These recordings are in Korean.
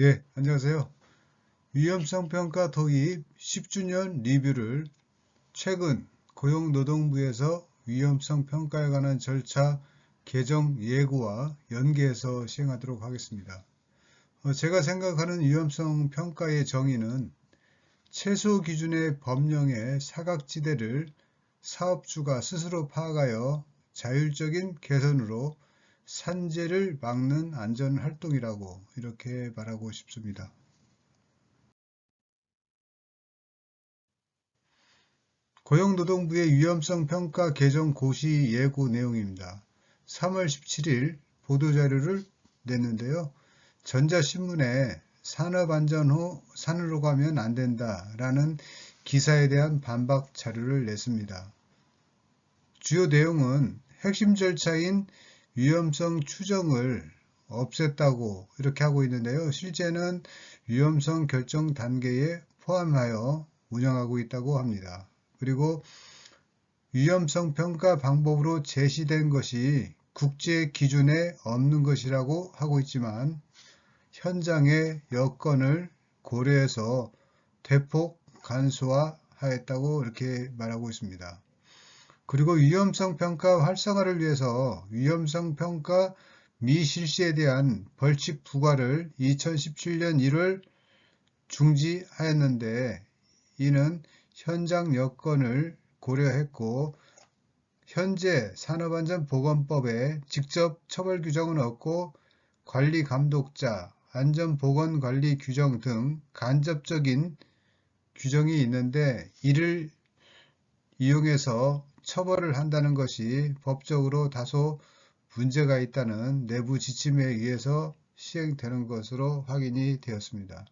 예, 안녕하세요. 위험성 평가 도입 10주년 리뷰를 최근 고용노동부에서 위험성 평가에 관한 절차 개정 예고와 연계해서 시행하도록 하겠습니다. 제가 생각하는 위험성 평가의 정의는 최소 기준의 법령의 사각지대를 사업주가 스스로 파악하여 자율적인 개선으로 산재를 막는 안전활동이라고 이렇게 말하고 싶습니다. 고용노동부의 위험성 평가 개정 고시 예고 내용입니다. 3월 17일 보도자료를 냈는데요. 전자신문에 산업안전 후 산으로 가면 안 된다라는 기사에 대한 반박 자료를 냈습니다. 주요 내용은 핵심 절차인 위험성 추정을 없앴다고 이렇게 하고 있는데요. 실제는 위험성 결정 단계에 포함하여 운영하고 있다고 합니다. 그리고 위험성 평가 방법으로 제시된 것이 국제 기준에 없는 것이라고 하고 있지만 현장의 여건을 고려해서 대폭 간소화하였다고 이렇게 말하고 있습니다. 그리고 위험성 평가 활성화를 위해서 위험성 평가 미실시에 대한 벌칙 부과를 2017년 1월 중지하였는데 이는 현장 여건을 고려했고 현재 산업안전보건법에 직접 처벌 규정은 없고 관리감독자, 안전보건관리 규정 등 간접적인 규정이 있는데 이를 이용해서 처벌을 한다는 것이 법적으로 다소 문제가 있다는 내부 지침에 의해서 시행되는 것으로 확인이 되었습니다.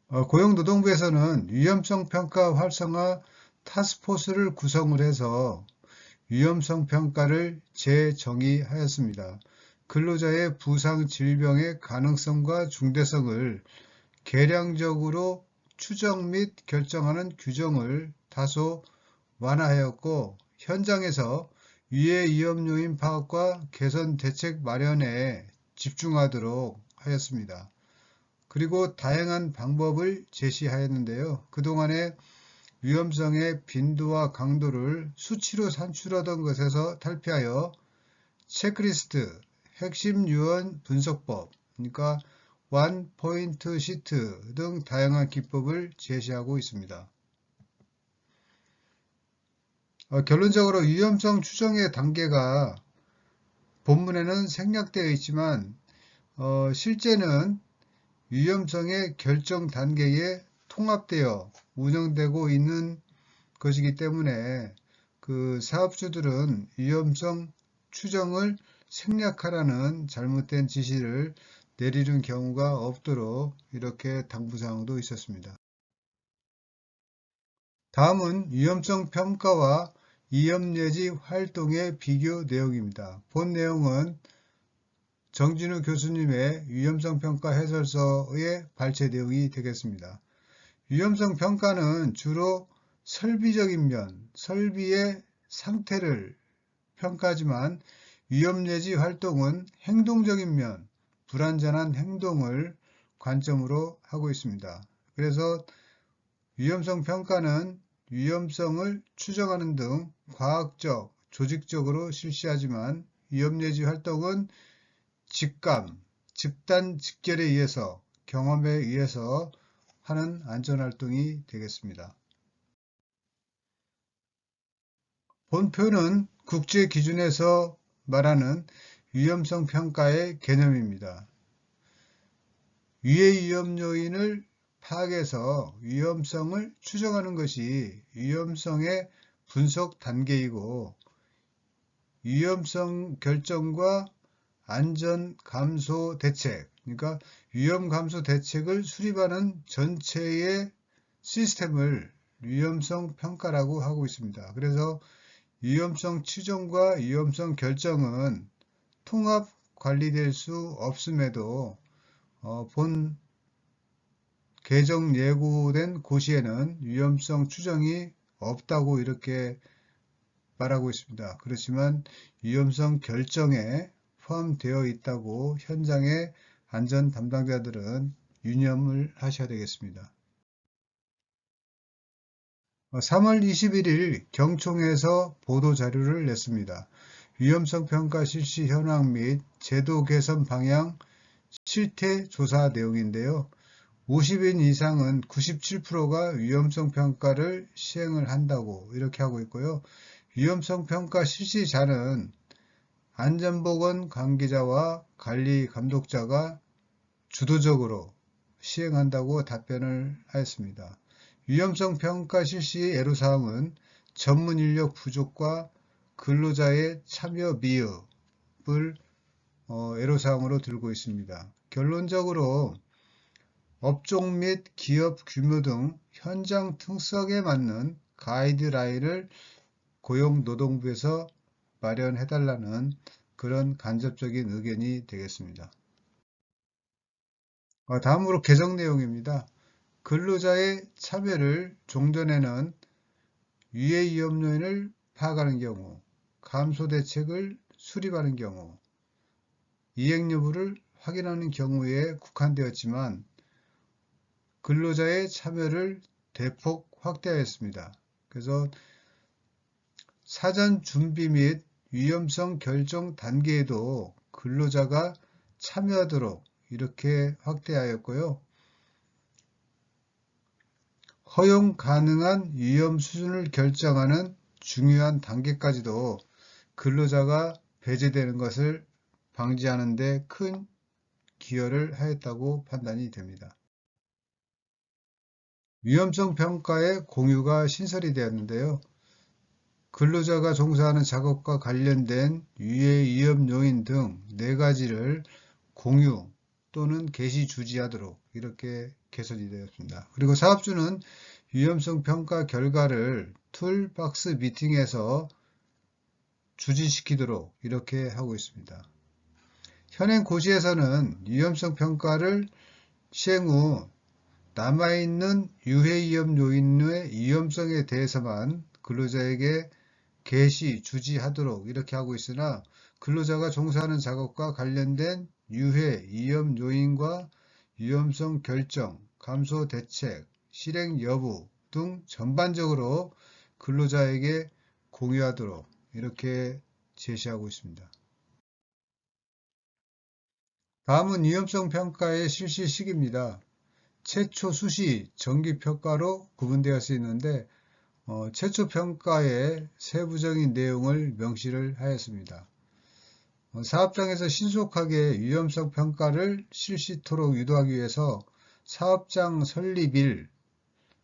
고용노동부에서는 위험성 평가 활성화 타스크포스를 구성을 해서 위험성 평가를 재정의하였습니다. 근로자의 부상 질병의 가능성과 중대성을 계량적으로 추정 및 결정하는 규정을 다소 완화하였고 현장에서 위해 위험 요인 파악과 개선 대책 마련에 집중하도록 하였습니다. 그리고 다양한 방법을 제시하였는데요. 그동안에 위험성의 빈도와 강도를 수치로 산출하던 것에서 탈피하여 체크리스트, 핵심 요원 분석법, 그러니까 원 포인트 시트 등 다양한 기법을 제시하고 있습니다. 결론적으로 위험성 추정의 단계가 본문에는 생략되어 있지만 실제는 위험성의 결정 단계에 통합되어 운영되고 있는 것이기 때문에 그 사업주들은 위험성 추정을 생략하라는 잘못된 지시를 내리는 경우가 없도록 이렇게 당부사항도 있었습니다. 다음은 위험성 평가와 위험예지 활동의 비교 내용입니다. 본 내용은 정진우 교수님의 위험성 평가 해설서의 발췌 내용이 되겠습니다. 위험성 평가는 주로 설비적인 면, 설비의 상태를 평가하지만 위험예지 활동은 행동적인 면, 불완전한 행동을 관점으로 하고 있습니다. 그래서 위험성 평가는 위험성을 추정하는 등 과학적, 조직적으로 실시하지만 위험예지 활동은 직감, 집단 직결에 의해서 경험에 의해서 하는 안전활동이 되겠습니다. 본표는 국제 기준에서 말하는 위험성 평가의 개념입니다. 위해 위험 요인을 파악해서 위험성을 추정하는 것이 위험성의 분석 단계이고 위험성 결정과 안전 감소 대책, 그러니까 위험 감소 대책을 수립하는 전체의 시스템을 위험성 평가라고 하고 있습니다. 그래서 위험성 추정과 위험성 결정은 통합 관리될 수 없음에도 본 개정 예고된 고시에는 위험성 추정이 없다고 이렇게 말하고 있습니다. 그렇지만 위험성 결정에 포함되어 있다고 현장의 안전 담당자들은 유념을 하셔야 되겠습니다. 3월 21일 경총에서 보도자료를 냈습니다. 위험성 평가 실시 현황 및 제도 개선 방향 실태 조사 내용인데요. 50인 이상은 97%가 위험성 평가를 시행을 한다고 이렇게 하고 있고요. 위험성 평가 실시자는 안전보건 관계자와 관리 감독자가 주도적으로 시행한다고 답변을 하였습니다. 위험성 평가 실시 애로사항은 전문 인력 부족과 근로자의 참여 미흡을 애로사항으로 들고 있습니다. 결론적으로 업종 및 기업 규모 등 현장 특성에 맞는 가이드라인을 고용노동부에서 마련해달라는 그런 간접적인 의견이 되겠습니다. 다음으로 개정 내용입니다. 근로자의 참여를 종전에는 유해 위험 요인을 파악하는 경우, 감소 대책을 수립하는 경우, 이행 여부를 확인하는 경우에 국한되었지만 근로자의 참여를 대폭 확대하였습니다. 그래서 사전 준비 및 위험성 결정 단계에도 근로자가 참여하도록 이렇게 확대하였고요. 허용 가능한 위험 수준을 결정하는 중요한 단계까지도 근로자가 배제되는 것을 방지하는 데 큰 기여를 하였다고 판단이 됩니다. 위험성 평가의 공유가 신설이 되었는데요. 근로자가 종사하는 작업과 관련된 유해 위험 요인 등 4가지를 공유 또는 게시 주지하도록 이렇게 개선이 되었습니다. 그리고 사업주는 위험성 평가 결과를 툴박스 미팅에서 주지시키도록 이렇게 하고 있습니다. 현행 고시에서는 위험성 평가를 시행 후 남아있는 유해 위험 요인의 위험성에 대해서만 근로자에게 게시, 주지하도록 이렇게 하고 있으나 근로자가 종사하는 작업과 관련된 유해, 위험 요인과 위험성 결정, 감소 대책, 실행 여부 등 전반적으로 근로자에게 공유하도록 이렇게 제시하고 있습니다. 다음은 위험성 평가의 실시 시기입니다. 최초 수시 정기 평가로 구분되어 있는데 최초 평가의 세부적인 내용을 명시를 하였습니다. 사업장에서 신속하게 위험성 평가를 실시토록 유도하기 위해서 사업장 설립일,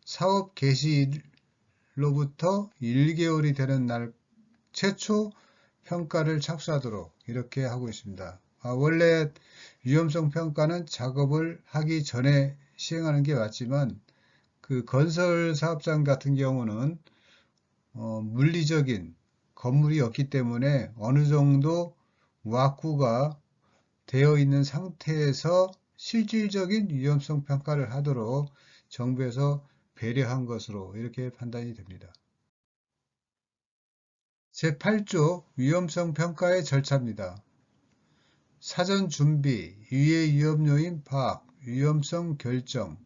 사업 개시일로부터 1개월이 되는 날 최초 평가를 착수하도록 이렇게 하고 있습니다. 원래 위험성 평가는 작업을 하기 전에 시행하는 게 맞지만 그 건설 사업장 같은 경우는 물리적인 건물이 없기 때문에 어느 정도 와꾸가 되어 있는 상태에서 실질적인 위험성 평가를 하도록 정부에서 배려한 것으로 이렇게 판단이 됩니다. 제8조 위험성 평가의 절차입니다. 사전 준비, 유해 위험 요인 파악, 위험성 결정,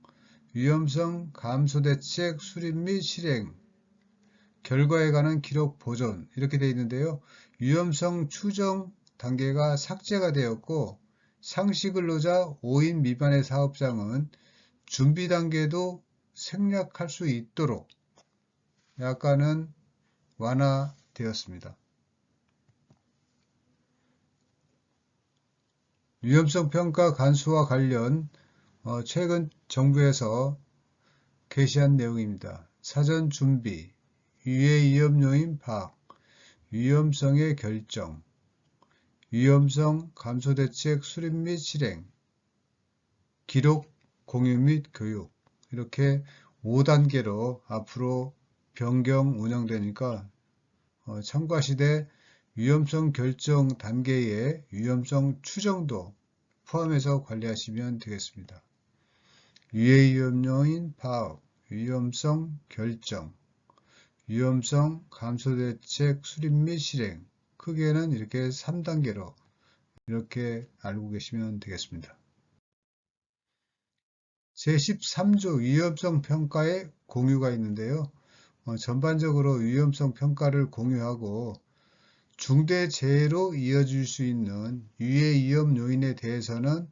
위험성 감소 대책 수립 및 실행, 결과에 관한 기록 보존 이렇게 되어 있는데요. 위험성 추정 단계가 삭제가 되었고 상시 근로자 5인 미만의 사업장은 준비 단계도 생략할 수 있도록 약간은 완화되었습니다. 위험성 평가 간수와 관련 최근 정부에서 게시한 내용입니다. 사전 준비, 유해 위험 요인 파악, 위험성의 결정, 위험성 감소 대책 수립 및 실행, 기록 공유 및 교육 이렇게 5단계로 앞으로 변경 운영되니까 참고하시되 위험성 결정 단계의 위험성 추정도 포함해서 관리하시면 되겠습니다. 유해 위험 요인 파악, 위험성 결정, 위험성 감소 대책 수립 및 실행 크게는 이렇게 3단계로 이렇게 알고 계시면 되겠습니다. 제13조 위험성 평가의 공유가 있는데요. 전반적으로 위험성 평가를 공유하고 중대재해로 이어질 수 있는 유해 위험 요인에 대해서는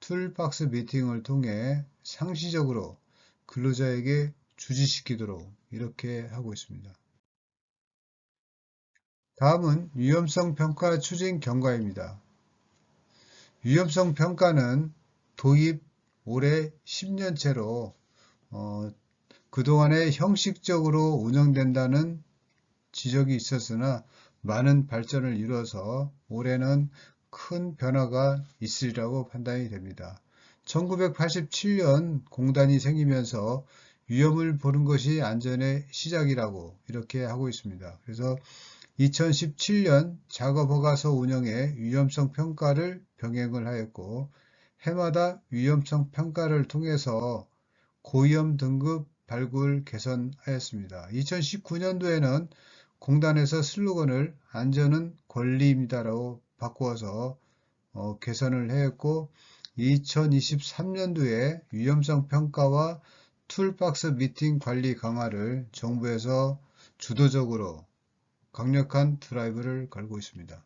툴박스 미팅을 통해 상시적으로 근로자에게 주지시키도록 이렇게 하고 있습니다. 다음은 위험성 평가 추진 경과입니다. 위험성 평가는 도입 올해 10년째로 그동안에 형식적으로 운영된다는 지적이 있었으나 많은 발전을 이뤄서 올해는 큰 변화가 있으리라고 판단이 됩니다. 1987년 공단이 생기면서 위험을 보는 것이 안전의 시작이라고 이렇게 하고 있습니다. 그래서 2017년 작업허가서 운영에 위험성 평가를 병행을 하였고 해마다 위험성 평가를 통해서 고위험 등급 발굴 개선하였습니다. 2019년도에는 공단에서 슬로건을 안전은 권리입니다라고 바꾸어서 개선을 했고 2023년도에 위험성 평가와 툴박스 미팅 관리 강화를 정부에서 주도적으로 강력한 드라이브를 걸고 있습니다.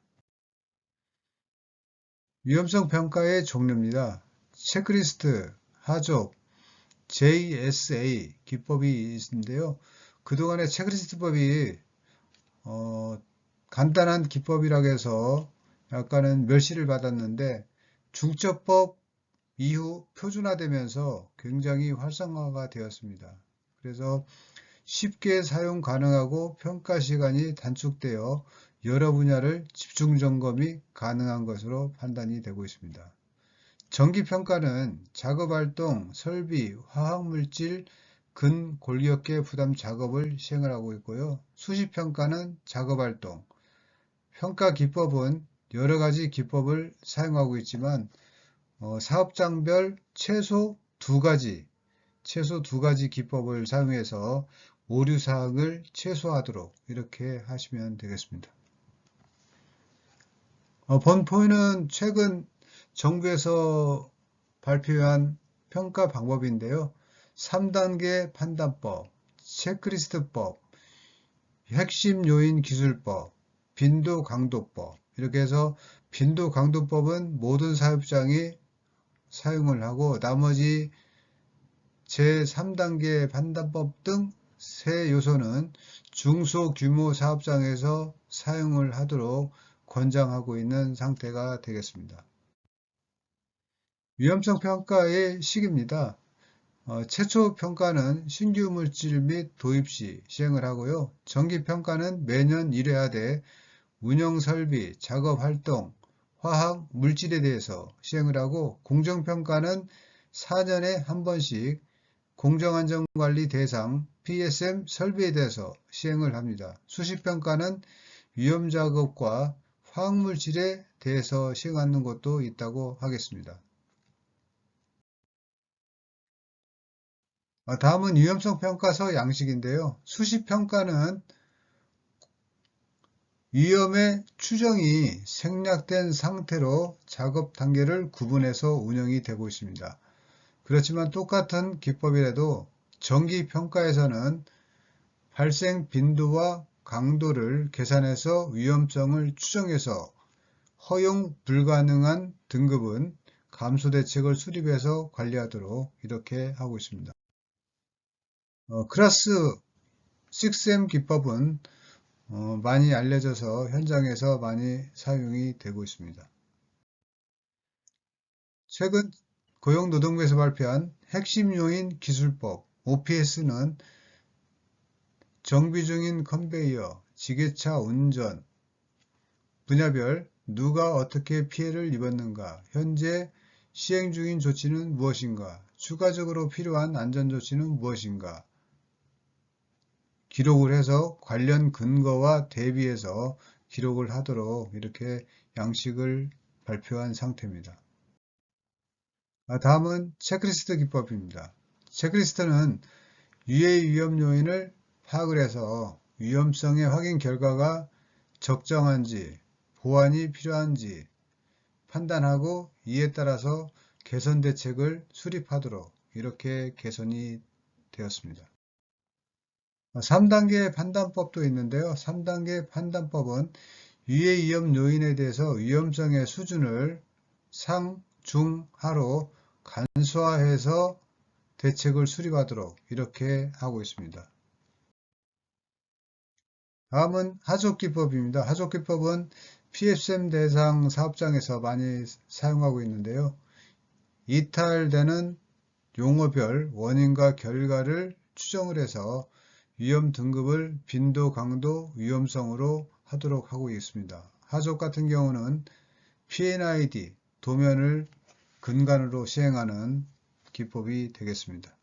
위험성 평가의 종류입니다. 체크리스트, 하족, JSA 기법이 있는데요. 그동안의 체크리스트법이 간단한 기법이라고 해서 약간은 멸시를 받았는데 중첩법 이후 표준화되면서 굉장히 활성화가 되었습니다. 그래서 쉽게 사용 가능하고 평가 시간이 단축되어 여러 분야를 집중 점검이 가능한 것으로 판단이 되고 있습니다. 정기평가는 작업활동, 설비, 화학물질, 근골격계 부담 작업을 시행을 하고 있고요. 수시평가는 작업활동, 평가 기법은 여러 가지 기법을 사용하고 있지만 사업장별 최소 두 가지 기법을 사용해서 오류 사항을 최소화하도록 이렇게 하시면 되겠습니다. 본포는 최근 정부에서 발표한 평가 방법인데요. 3단계 판단법, 체크리스트법, 핵심 요인 기술법, 빈도 강도법 이렇게 해서 빈도 강도법은 모든 사업장이 사용을 하고 나머지 제3단계 판단법 등 세 요소는 중소규모 사업장에서 사용을 하도록 권장하고 있는 상태가 되겠습니다. 위험성 평가의 시기입니다. 최초 평가는 신규 물질 및 도입 시 시행을 하고요. 정기 평가는 매년 1회하되 운영 설비, 작업 활동, 화학, 물질에 대해서 시행을 하고 공정평가는 4년에 한 번씩 공정안전관리 대상 PSM 설비에 대해서 시행을 합니다. 수시평가는 위험작업과 화학물질에 대해서 시행하는 것도 있다고 하겠습니다. 다음은 위험성 평가서 양식인데요. 수시평가는 위험의 추정이 생략된 상태로 작업 단계를 구분해서 운영이 되고 있습니다. 그렇지만 똑같은 기법이라도 정기 평가에서는 발생 빈도와 강도를 계산해서 위험성을 추정해서 허용 불가능한 등급은 감소 대책을 수립해서 관리하도록 이렇게 하고 있습니다. 클래스 6M 기법은 많이 알려져서 현장에서 많이 사용이 되고 있습니다. 최근 고용노동부에서 발표한 핵심 요인 기술법 OPS는 정비 중인 컨베이어, 지게차 운전, 분야별 누가 어떻게 피해를 입었는가, 현재 시행 중인 조치는 무엇인가, 추가적으로 필요한 안전조치는 무엇인가, 기록을 해서 관련 근거와 대비해서 기록을 하도록 이렇게 양식을 발표한 상태입니다. 다음은 체크리스트 기법입니다. 체크리스트는 유해 위험 요인을 파악을 해서 위험성의 확인 결과가 적정한지 보완이 필요한지 판단하고 이에 따라서 개선 대책을 수립하도록 이렇게 개선이 되었습니다. 3단계 판단법도 있는데요. 3단계 판단법은 위의 위험 요인에 대해서 위험성의 수준을 상, 중, 하로 간소화해서 대책을 수립하도록 이렇게 하고 있습니다. 다음은 하족기법입니다. 하족기법은 PFM 대상 사업장에서 많이 사용하고 있는데요. 이탈되는 용어별 원인과 결과를 추정을 해서 위험 등급을 빈도, 강도, 위험성으로 하도록 하고 있습니다. 하족 같은 경우는 PNID, 도면을 근간으로 시행하는 기법이 되겠습니다.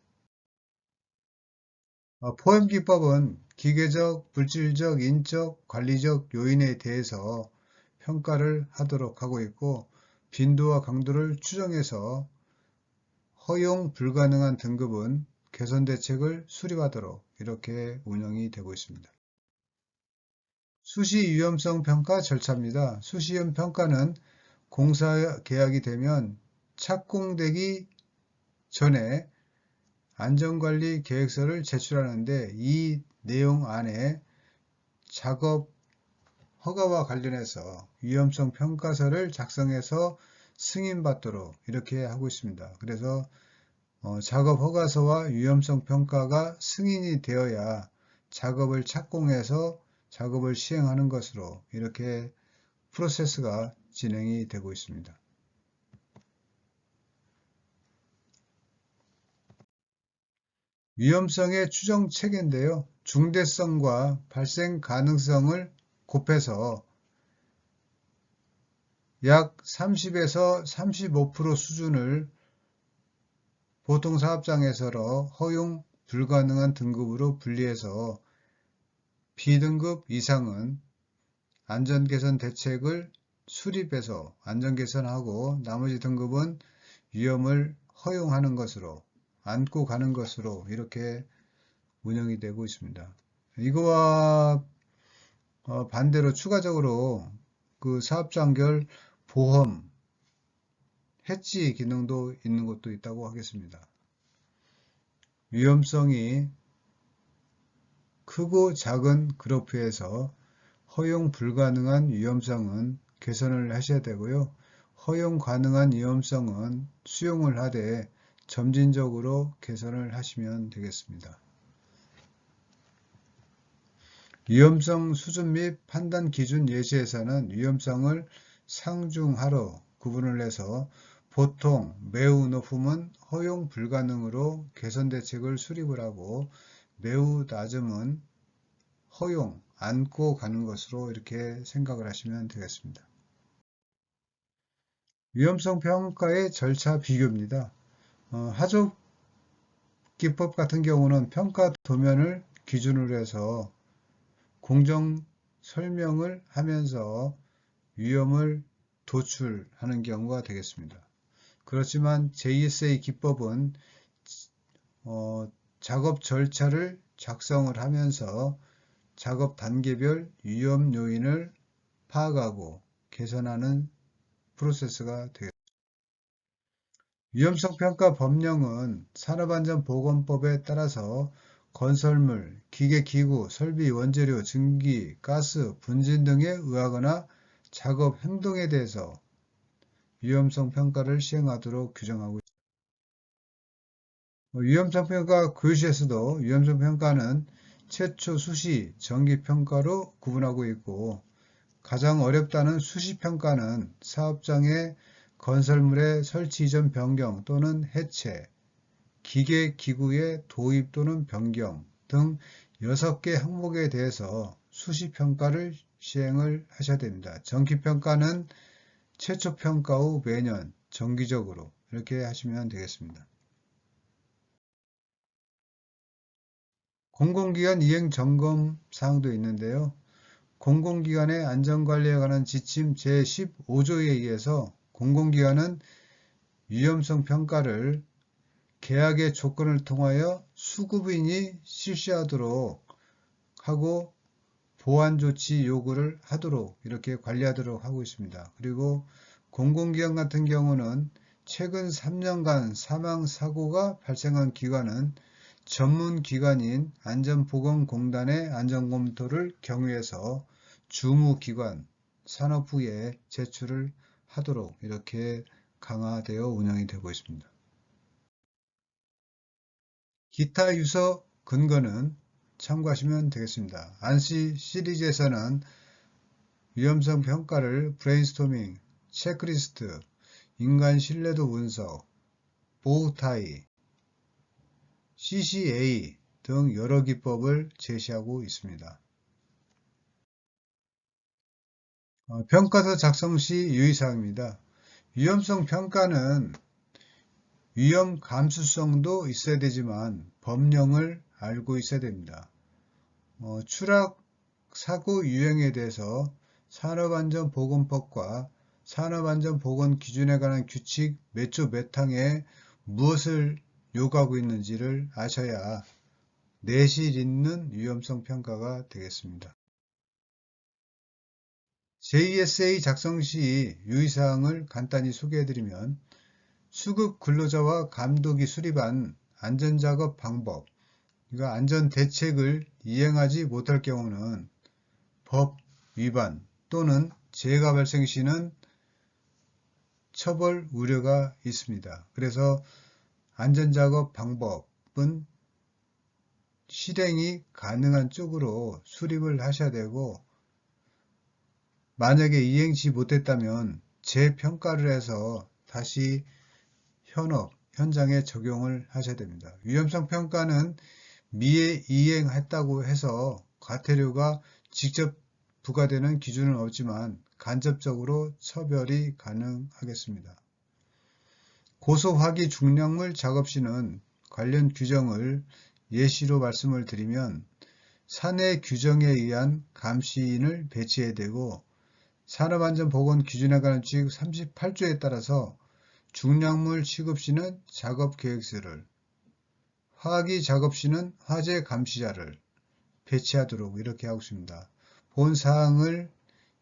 포엠기법은 기계적, 물질적, 인적, 관리적 요인에 대해서 평가를 하도록 하고 있고 빈도와 강도를 추정해서 허용 불가능한 등급은 개선 대책을 수립하도록 이렇게 운영이 되고 있습니다. 수시 위험성 평가 절차입니다. 수시 위험 평가는 공사 계약이 되면 착공되기 전에 안전관리 계획서를 제출하는데 이 내용 안에 작업 허가와 관련해서 위험성 평가서를 작성해서 승인받도록 이렇게 하고 있습니다. 그래서 작업 허가서와 위험성 평가가 승인이 되어야 작업을 착공해서 작업을 시행하는 것으로 이렇게 프로세스가 진행이 되고 있습니다. 위험성의 추정 체계인데요. 중대성과 발생 가능성을 곱해서 약 30에서 35% 수준을 보통 사업장에서 허용 불가능한 등급으로 분리해서 B등급 이상은 안전개선 대책을 수립해서 안전개선하고 나머지 등급은 위험을 허용하는 것으로 안고 가는 것으로 이렇게 운영이 되고 있습니다. 이거와 반대로 추가적으로 그 사업장별 보험, 해지 기능도 있는 것도 있다고 하겠습니다. 위험성이 크고 작은 그래프에서 허용 불가능한 위험성은 개선을 하셔야 되고요. 허용 가능한 위험성은 수용을 하되 점진적으로 개선을 하시면 되겠습니다. 위험성 수준 및 판단 기준 예시에서는 위험성을 상중하로 구분을 해서 보통, 매우 높음은 허용 불가능으로 개선 대책을 수립을 하고 매우 낮음은 허용, 안고 가는 것으로 이렇게 생각을 하시면 되겠습니다. 위험성 평가의 절차 비교입니다. 하족 기법 같은 경우는 평가 도면을 기준으로 해서 공정 설명을 하면서 위험을 도출하는 경우가 되겠습니다. 그렇지만 JSA 기법은 작업 절차를 작성을 하면서 작업 단계별 위험 요인을 파악하고 개선하는 프로세스가 되겠습니다. 위험성 평가 법령은 산업안전보건법에 따라서 건설물, 기계, 기구, 설비, 원재료, 증기, 가스, 분진 등에 의하거나 작업 행동에 대해서 위험성 평가를 시행하도록 규정하고 있습니다. 위험성 평가 교시에서도 위험성 평가는 최초 수시 정기 평가로 구분하고 있고 가장 어렵다는 수시 평가는 사업장의 건설물의 설치 이전 변경 또는 해체, 기계 기구의 도입 또는 변경 등 6개 항목에 대해서 수시 평가를 시행을 하셔야 됩니다. 정기 평가는 최초 평가 후 매년 정기적으로 이렇게 하시면 되겠습니다. 공공기관 이행 점검 사항도 있는데요. 공공기관의 안전관리에 관한 지침 제15조에 의해서 공공기관은 위험성 평가를 계약의 조건을 통하여 수급인이 실시하도록 하고 보완조치 요구를 하도록 이렇게 관리하도록 하고 있습니다. 그리고 공공기관 같은 경우는 최근 3년간 사망사고가 발생한 기관은 전문기관인 안전보건공단의 안전검토를 경유해서 주무기관, 산업부에 제출을 하도록 이렇게 강화되어 운영이 되고 있습니다. 기타 유서 근거는 참고하시면 되겠습니다. 안시 시리즈에서는 위험성 평가를 브레인스토밍, 체크리스트, 인간 신뢰도 분석, 보우타이, CCA 등 여러 기법을 제시하고 있습니다. 평가서 작성 시 유의사항입니다. 위험성 평가는 위험 감수성도 있어야 되지만 법령을 알고 있어야 됩니다. 추락 사고 유형에 대해서 산업안전보건법과 산업안전보건기준에 관한 규칙 몇 조 몇 항에 무엇을 요구하고 있는지를 아셔야 내실 있는 위험성 평가가 되겠습니다. JSA 작성 시 유의사항을 간단히 소개해드리면 수급 근로자와 감독이 수립한 안전작업 방법, 그러니까 안전대책을 이행하지 못할 경우는 법 위반 또는 재가 발생 시는 처벌 우려가 있습니다. 그래서 안전작업 방법은 실행이 가능한 쪽으로 수립을 하셔야 되고, 만약에 이행치 못했다면 재평가를 해서 다시 현장에 적용을 하셔야 됩니다. 위험성 평가는 미에 이행했다고 해서 과태료가 직접 부과되는 기준은 없지만 간접적으로 처벌이 가능하겠습니다. 고소화기 중량물 작업 시는 관련 규정을 예시로 말씀을 드리면 사내 규정에 의한 감시인을 배치해야 되고 산업안전보건기준에 관한 규칙 38조에 따라서 중량물 취급 시는 작업계획서를, 화학이 작업 시는 화재 감시자를 배치하도록 이렇게 하고 있습니다. 본 사항을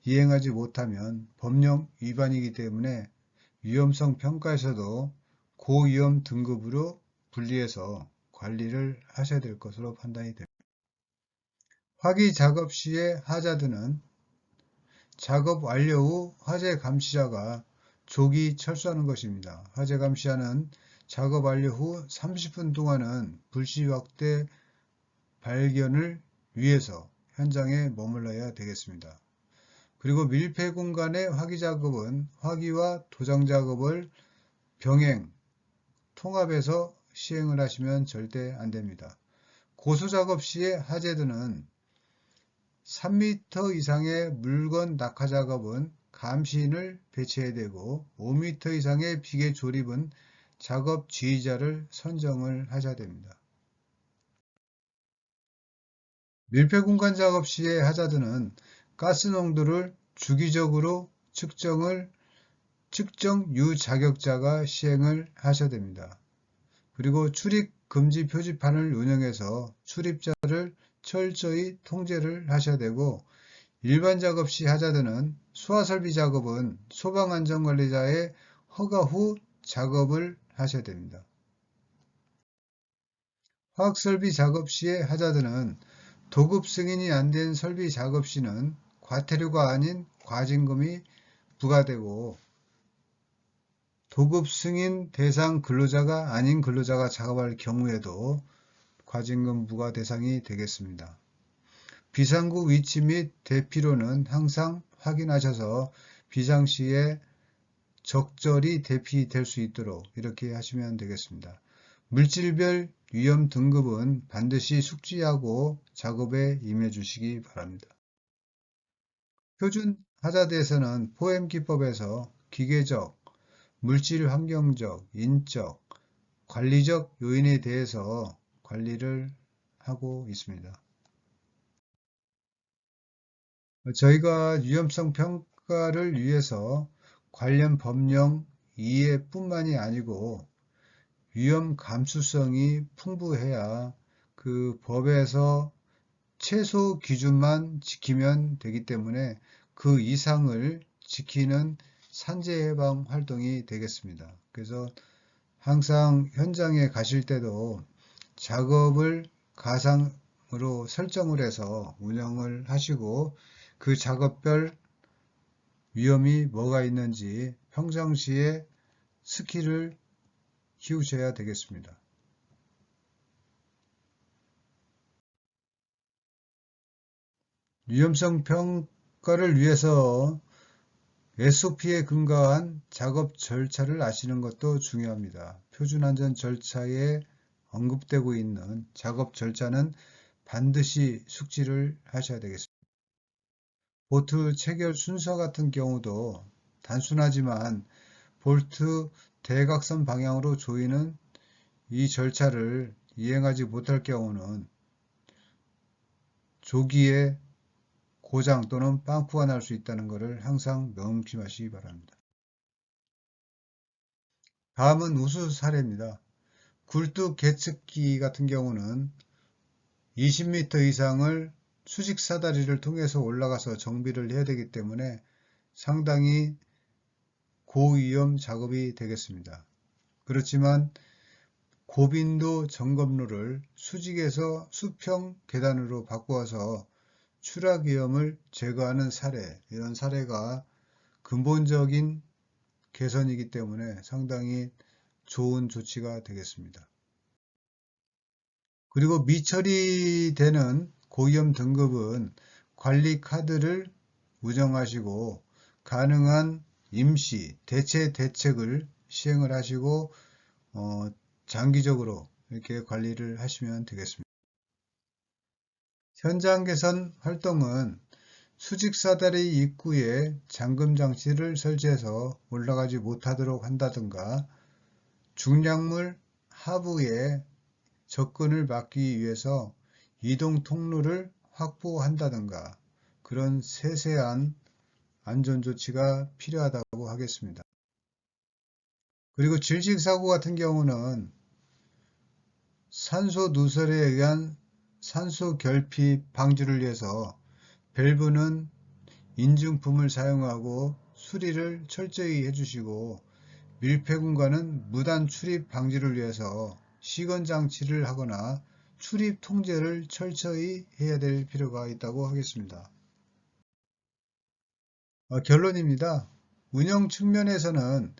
이행하지 못하면 법령 위반이기 때문에 위험성 평가에서도 고위험 등급으로 분리해서 관리를 하셔야 될 것으로 판단이 됩니다. 화기 작업 시의 하자드는 작업 완료 후 화재 감시자가 조기 철수하는 것입니다. 화재 감시자는 작업 완료 후 30분 동안은 불씨 확대 발견을 위해서 현장에 머물러야 되겠습니다. 그리고 밀폐 공간의 화기 작업은 화기와 도장 작업을 병행, 통합해서 시행을 하시면 절대 안 됩니다. 고소 작업 시의 하자드는 3m 이상의 물건 낙하 작업은 감시인을 배치해야 되고 5m 이상의 비계 조립은 작업 지휘자를 선정을 하셔야 됩니다. 밀폐 공간 작업 시의 하자드는 가스 농도를 주기적으로 측정 유자격자가 시행을 하셔야 됩니다. 그리고 출입 금지 표지판을 운영해서 출입자를 철저히 통제를 하셔야 되고 일반 작업 시 하자드는 소화설비 작업은 소방안전관리자의 허가 후 작업을 하셔야 됩니다. 화학설비 작업 시의 하자드는 도급 승인이 안 된 설비 작업 시는 과태료가 아닌 과징금이 부과되고 도급 승인 대상 근로자가 아닌 근로자가 작업할 경우에도 과징금 부과 대상이 되겠습니다. 비상구 위치 및 대피로는 항상 확인하셔서 비상시에 적절히 대피될 수 있도록 이렇게 하시면 되겠습니다. 물질별 위험 등급은 반드시 숙지하고 작업에 임해 주시기 바랍니다. 표준 하자드에서는 포엠기법에서 기계적, 물질 환경적, 인적, 관리적 요인에 대해서 관리를 하고 있습니다. 저희가 위험성 평가를 위해서 관련 법령 이해뿐만이 아니고 위험 감수성이 풍부해야 그 법에서 최소 기준만 지키면 되기 때문에 그 이상을 지키는 산재 예방 활동이 되겠습니다. 그래서 항상 현장에 가실 때도 작업을 가상으로 설정을 해서 운영을 하시고 그 작업별 위험이 뭐가 있는지 평상시에 스킬을 키우셔야 되겠습니다. 위험성 평가를 위해서 SOP에 근거한 작업 절차를 아시는 것도 중요합니다. 표준안전 절차에 언급되고 있는 작업 절차는 반드시 숙지를 하셔야 되겠습니다. 볼트 체결 순서 같은 경우도 단순하지만 볼트 대각선 방향으로 조이는 이 절차를 이행하지 못할 경우는 조기에 고장 또는 빵꾸가 날 수 있다는 것을 항상 명심하시기 바랍니다. 다음은 우수 사례입니다. 굴뚝 계측기 같은 경우는 20m 이상을 수직 사다리를 통해서 올라가서 정비를 해야 되기 때문에 상당히 고위험 작업이 되겠습니다. 그렇지만 고빈도 점검로를 수직에서 수평 계단으로 바꾸어서 추락 위험을 제거하는 사례, 이런 사례가 근본적인 개선이기 때문에 상당히 좋은 조치가 되겠습니다. 그리고 미처리되는 고위험 등급은 관리 카드를 운영하시고 가능한 임시 대체 대책을 시행을 하시고 장기적으로 이렇게 관리를 하시면 되겠습니다. 현장 개선 활동은 수직 사다리 입구에 잠금 장치를 설치해서 올라가지 못하도록 한다든가 중량물 하부에 접근을 막기 위해서 이동 통로를 확보한다든가 그런 세세한 안전조치가 필요하다고 하겠습니다. 그리고 질식사고 같은 경우는 산소 누설에 의한 산소 결핍 방지를 위해서 밸브는 인증품을 사용하고 수리를 철저히 해주시고 밀폐공간은 무단 출입 방지를 위해서 시건 장치를 하거나 출입 통제를 철저히 해야 될 필요가 있다고 하겠습니다. 결론입니다. 운영 측면에서는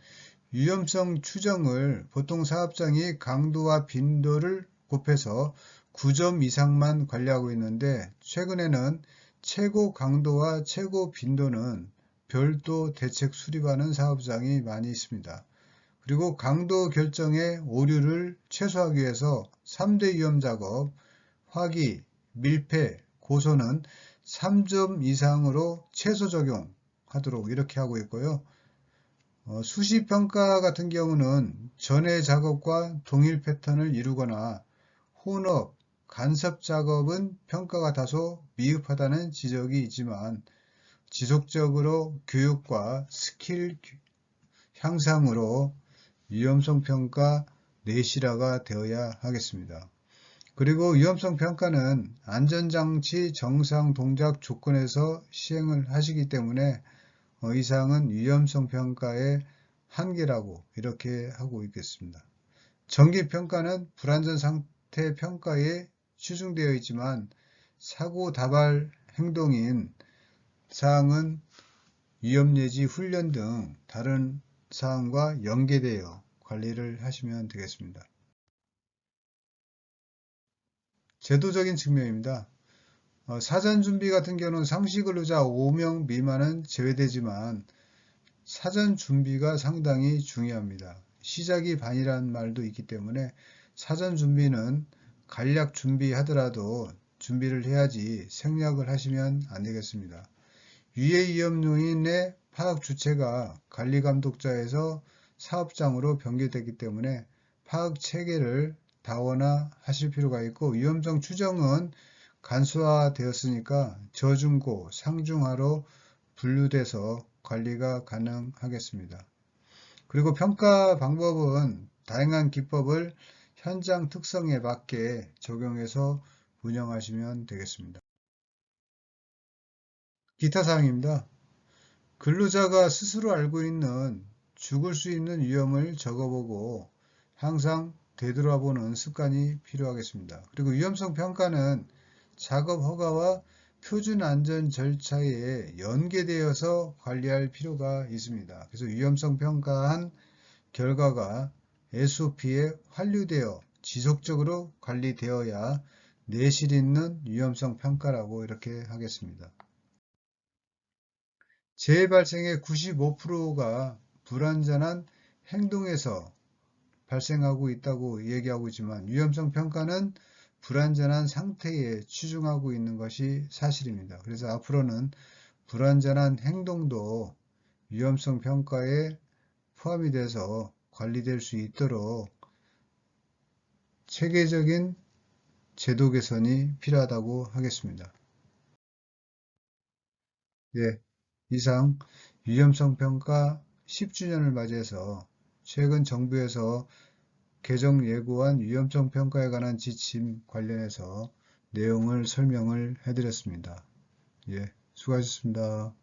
위험성 추정을 보통 사업장이 강도와 빈도를 곱해서 9점 이상만 관리하고 있는데 최근에는 최고 강도와 최고 빈도는 별도 대책 수립하는 사업장이 많이 있습니다. 그리고 강도 결정의 오류를 최소화하기 위해서 3대 위험 작업, 화기, 밀폐, 고소는 3점 이상으로 최소 적용하도록 이렇게 하고 있고요. 수시평가 같은 경우는 전해 작업과 동일 패턴을 이루거나 혼업, 간섭 작업은 평가가 다소 미흡하다는 지적이 있지만 지속적으로 교육과 스킬 향상으로 위험성 평가 내실화가 되어야 하겠습니다. 그리고 위험성 평가는 안전장치 정상 동작 조건에서 시행을 하시기 때문에 이상은 위험성 평가의 한계라고 이렇게 하고 있겠습니다. 정기 평가는 불안전 상태 평가에 치중되어 있지만 사고 다발 행동인 사항은 위험예지 훈련 등 다른 사항과 연계되어 관리를 하시면 되겠습니다. 제도적인 측면입니다. 사전 준비 같은 경우는 상시 근로자 5명 미만은 제외되지만 사전 준비가 상당히 중요합니다. 시작이 반이라는 말도 있기 때문에 사전 준비는 간략 준비하더라도 준비를 해야지 생략을 하시면 안 되겠습니다. 유해 위험 요인의 파악 주체가 관리감독자에서 사업장으로 변경되기 때문에 파악 체계를 다원화하실 필요가 있고 위험성 추정은 간소화되었으니까 저중고, 상중하로 분류돼서 관리가 가능하겠습니다. 그리고 평가 방법은 다양한 기법을 현장 특성에 맞게 적용해서 운영하시면 되겠습니다. 기타 사항입니다. 근로자가 스스로 알고 있는 죽을 수 있는 위험을 적어보고 항상 되돌아보는 습관이 필요하겠습니다. 그리고 위험성 평가는 작업 허가와 표준 안전 절차에 연계되어서 관리할 필요가 있습니다. 그래서 위험성 평가한 결과가 SOP에 환류되어 지속적으로 관리되어야 내실 있는 위험성 평가라고 이렇게 하겠습니다. 재해 발생의 95%가 불완전한 행동에서 발생하고 있다고 얘기하고 있지만 위험성 평가는 불완전한 상태에 치중하고 있는 것이 사실입니다. 그래서 앞으로는 불완전한 행동도 위험성 평가에 포함이 돼서 관리될 수 있도록 체계적인 제도 개선이 필요하다고 하겠습니다. 예, 이상 위험성 평가 10주년을 맞이해서 최근 정부에서 개정 예고한 위험성 평가에 관한 지침 관련해서 내용을 설명을 해드렸습니다. 예, 수고하셨습니다.